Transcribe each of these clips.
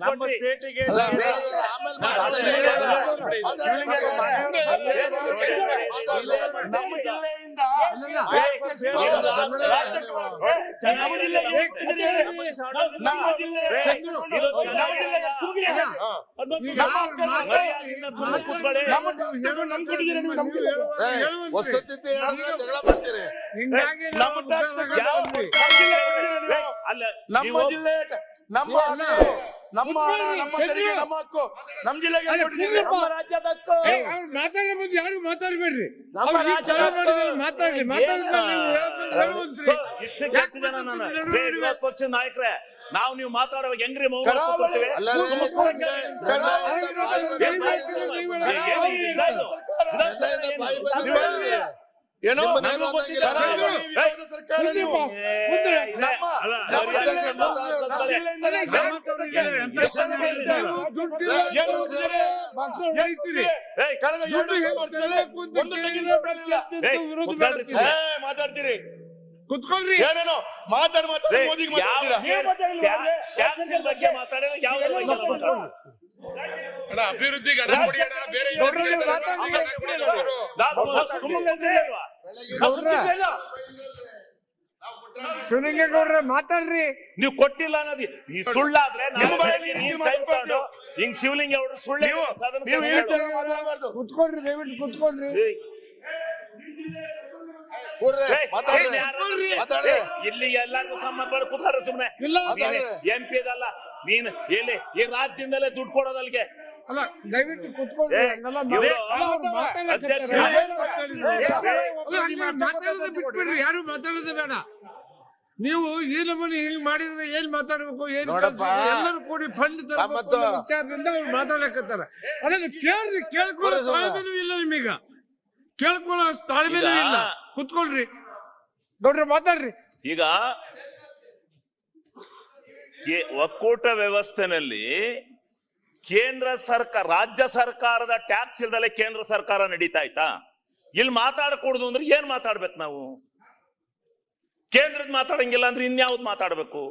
ನಮ್ಮ ಸ್ಟೇಟಿಗೆ ನಮ್ಮ ಜಿಲ್ಲೆಯಿಂದ ವಸ್ತುಸ್ಥಿತಿ ಜಗಳ ಮಾಡ್ತೀರಿ. ನಮ್ಮ ಜಿಲ್ಲೆ ನಮ್ಮ ತೆರಿಗೆ ನಮ್ಮ ಹಕ್ಕು ನಮ್ಮ ಜಿಲ್ಲೆಗೆ ರಾಜ್ಯದ ಹಕ್ಕು. ಮಾತಾಡಬಹುದು, ಯಾರು ಮಾತಾಡ್ಬೇಡ್ರಿ. ಪಕ್ಷದ ನಾಯಕರೇ, ನಾವು ನೀವು ಮಾತಾಡುವಾಗ ಹೆಂಗ್ರಿ ಮೌನ ಏನೋ ಮಾತಾಡ್ತೀರಿ, ಕುತ್ಕೊಳ್ರಿ. ಏನೇನೋ ಮಾತಾಡಿ ಮೋದಿಗೆ ಬಗ್ಗೆ ಮಾತಾಡಿದ್ರೆ ಯಾವ ಅಭಿವೃದ್ಧಿಗೆ ಶಿವಲಿಂಗೇಗೌಡ್ರೆ ಮಾತಾಡ್ರಿ. ನೀವು ಕೊಟ್ಟಿಲ್ಲ ಅನ್ನೋದು ಈ ಸುಳ್ಳಾದ್ರೆ ಹಿಂಗ್ ಶಿವಲಿಂಗ ಅವರು ಸುಳ್ಳು. ಕುತ್ಕೊಳ್ರಿ, ದಯವಿಟ್ಟು ಕುತ್ಕೊಳ್ರಿ. ಇಲ್ಲಿ ಎಲ್ಲರಿಗೂ ಸಂಬಂಧ ಕೂತ್ಕೊಂಡ್ರೆ ಸುಮ್ನೆ MP ಇದಲ್ಲ ನೀನು ಎಲ್ಲಿ ಈ ರಾಜ್ಯದಿಂದಲೇ ದುಡ್ಡು ಕೊಡೋದಲ್ಗೆ. ಅಲ್ಲ, ದಯವಿಟ್ಟು ಕುತ್ಕೊಳ್ರಿ. ಮಾತಾಡೋದೇ ಬಿಟ್ಬಿಡ್ರಿ, ಯಾರು ಮಾತಾಡೋದೇ ಬೇಡ. ನೀವು ಈ ನಮೂನಿ ಹಿಂಗ್ ಮಾಡಿದ್ರೆ ಏನ್ ಮಾತಾಡ್ಬೇಕು, ಏನ್ ಎಲ್ಲರೂ ಕೂಡಿ ಫಂಡ್ ವಿಚಾರದಿಂದ ಅವ್ರು ಮಾತಾಡಕತ್ತಾರ. ಅದನ್ನ ಕೇಳ್ರಿ, ಕೇಳ್ಕೊಳ್ಳೋ ತಾಳ್ಮೆನೂ ಇಲ್ಲ ನಿಮೀಗ, ಕೇಳ್ಕೊಳ್ಳೋ ತಾಳ್ಮೆನೂ ಇಲ್ಲ. ಕುತ್ಕೊಳ್ರಿ ಗೌಡ್ರೆ, ಮಾತಾಡ್ರಿ. ಈಗ ಒಕ್ಕೂಟ ವ್ಯವಸ್ಥೆನಲ್ಲಿ ಕೇಂದ್ರ ಸರ್ಕಾರ, ರಾಜ್ಯ ಸರ್ಕಾರದ ಟ್ಯಾಕ್ಸ್ ಇಲ್ದಲೆ ಕೇಂದ್ರ ಸರ್ಕಾರ ನಡೀತಾ ಆಯ್ತಾ? ಇಲ್ಲಿ ಮಾತಾಡಕೂಡದು ಅಂದ್ರೆ ಏನ್ ಮಾತಾಡ್ಬೇಕು ನಾವು? ಕೇಂದ್ರದ ಮಾತಾಡಂಗಿಲ್ಲ ಅಂದ್ರೆ ಇನ್ಯಾವ್ದು ಮಾತಾಡ್ಬೇಕು?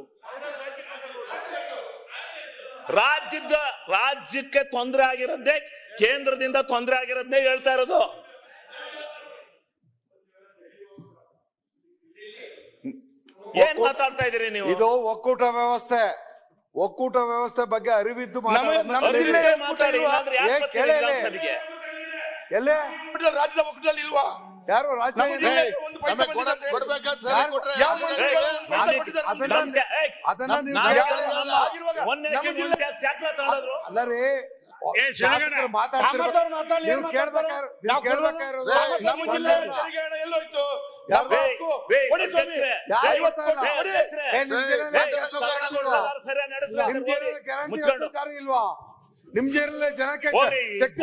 ರಾಜ್ಯಕ್ಕೆ ತೊಂದರೆ ಆಗಿರೋದೇ, ಕೇಂದ್ರದಿಂದ ತೊಂದರೆ ಆಗಿರೋದನ್ನೇ ಹೇಳ್ತಾ ಇರೋದು. ಏನ್ ಮಾತಾಡ್ತಾ ಇದೀರಿ ನೀವು? ಇದು ಒಕ್ಕೂಟ ವ್ಯವಸ್ಥೆ, ಒಕ್ಕೂಟ ವ್ಯವಸ್ಥೆ ಬಗ್ಗೆ ಅರಿವಿದ್ದು ಎಲ್ಲೇ ರಾಜ್ಯದ ಒಕ್ಕೂಟದಲ್ಲಿ ಇಲ್ವಾ? ಯಾರು ರಾಜ್ಯ ಅಲ್ಲರಿ ಮಾತಾಡ್ತಿರ್ಬೇಕು. ಕೇಳ್ಬೇಕಾಗಿರೋದು ನಮ್ಮ ಜಿಲ್ಲೆ ಎಲ್ಲೋಯ್ತು? ಇಲ್ವಾ? ನಿಮ್ ಜೈಲಲ್ಲಿ ಜನಕ್ಕೆ ಶಕ್ತಿ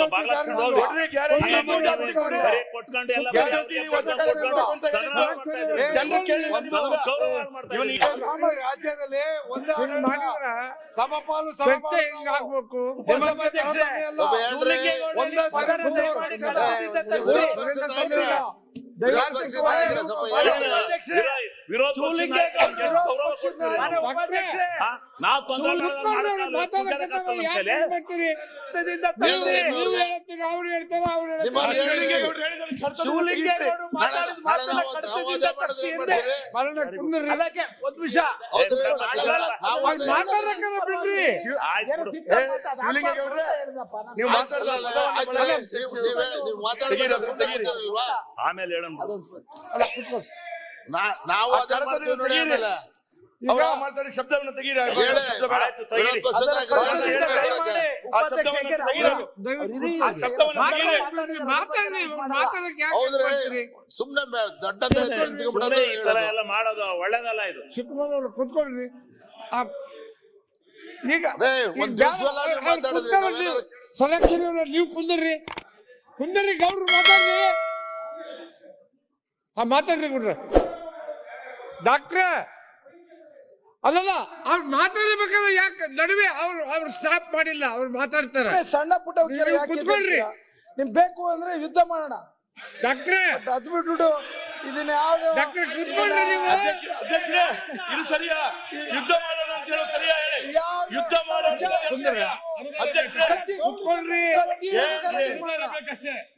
ರಾಜ್ಯದಲ್ಲಿ ಸಮಪಾಲು ಆಗ್ಬೇಕು. ಒಂದ್ ವಿಷಯ ಆಮೇಲೆ ಹೇಳೋಣ. ನಾವು ಮಾತಾಡಿ ಶಬ್ದವನ್ನು ತೆಗೀರಿ. ಸುಮ್ನೆ ದೊಡ್ಡ ಎಲ್ಲ ಮಾಡೋದು ಒಳ್ಳೇದಲ್ಲ. ಇದು ಚಿಕ್ಕಮಗಳೂರು ಕುತ್ಕೊಳ್ರಿ. ಈಗ ಸೆಲೆಕ್ಷನ್ ನೀವು ಕುಂದರ್ರಿ, ಗೌಡ್ರು ಮಾತಾಡ್ರಿ. ಮಾತಾಡ್ರಿ ಬಿಡ್ರಿ ಡಾಕ್ಟ್ರ. ಅಲ್ಲಲ್ಲ, ಅವ್ರು ಮಾತಾಡ್ಬೇಕಾದ್ರೆ ಯಾಕೆ ನಡುವೆ ಅವ್ರು ಸ್ಟಾಪ್ ಮಾಡಿಲ್ಲ, ಅವ್ರು ಮಾತಾಡ್ತಾರೆ. ಸಣ್ಣ ಪುಟ್ಟ ಕುತ್ಕೊಳ್ರಿ. ನಿಮ್ ಬೇಕು ಅಂದ್ರೆ ಯುದ್ಧ ಮಾಡೋಣ ಡಾಕ್ಟ್ರೆ. ಅದ್ ಬಿಟ್ಬಿಟ್ಟು ಇದನ್ನ ಯಾವ್ದು ಡಾಕ್ಟ್ರೆ ಕುತ್ಕೊಳ್ರಿ ನೀವು. ಅಧ್ಯಕ್ಷರೇ, ಇದು ಸರಿಯಾ? ಯುದ್ಧ ಮಾಡೋಣ ಅಂತ ಹೇಳೋದು ಸರಿಯಾ ಹೇಳಿ? ಯಾವ ಯುದ್ಧ ಮಾಡೋ ಅಧ್ಯಕ್ಷರೇ, ಒಪ್ಕೊಳ್ರಿ. ಕತ್ತಿ ಹಿಡಿದು ಗಲಾಟೆ ಮಾಡೋಣ.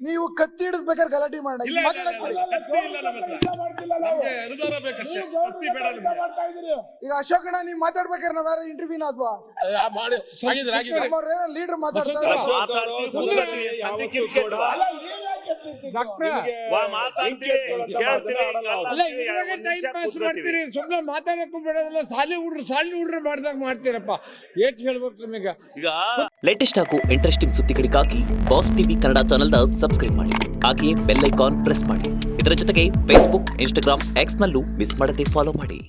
ನೀವು ಕತ್ತಿ ಹಿಡಿದು ಬೇಕಾದ್ರೆ ಗಲಾಟೆ ಮಾಡೋಣ ಇಲ್ಲಿ ಮಾತಾಡಕ್ ಬಿಡಿ. ಈಗ ಅಶೋಕಣ್ಣ ನೀವು ಮಾತಾಡ್ಬೇಕಾದ್ರೆ ನಾವ್ ಯಾರು ಇಂಟರ್ವ್ಯೂನ ಅಥವಾ ಲೀಡರ್ ಮಾತಾಡ್ತಾರೆ ಅಲ್ಲ ಇದ್ರಾಗೆ ಟೈಮ್ ಪಾಸ್ ಮಾಡ್ತೀರಿ, ಸುಮ್ಮನೆ ಮಾತಾಡಕ್ಕೂ ಬಿಡೋದಿಲ್ಲ. ಸಾಲಿ ಹುಡ್ರು ಮಾಡ್ದಾಗ ಮಾಡ್ತೀರಪ್ಪ. ಏಟ್ ಹೇಳ್ಬೇಕು ನಿಮಗೆ? ಈಗ ಲೇಟೆಸ್ಟ್ ಹಾಗೂ ಇಂಟ್ರೆಸ್ಟಿಂಗ್ ಸುದ್ದಿಗಳಿಗಾಗಿ ಬಾಸ್ ಟಿವಿ ಕನ್ನಡ ಚಾನೆಲ್ನ ಸಬ್ಸ್ಕ್ರೈಬ್ ಮಾಡಿ. ಹಾಗೆಯೇ ಬೆಲ್ ಐಕಾನ್ ಪ್ರೆಸ್ ಮಾಡಿ. ಇದರ ಜೊತೆಗೆ ಫೇಸ್ಬುಕ್, ಇನ್ಸ್ಟಾಗ್ರಾಮ್, ಎಕ್ಸ್ ನಲ್ಲೂ ಮಿಸ್ ಮಾಡದೆ ಫಾಲೋ ಮಾಡಿ.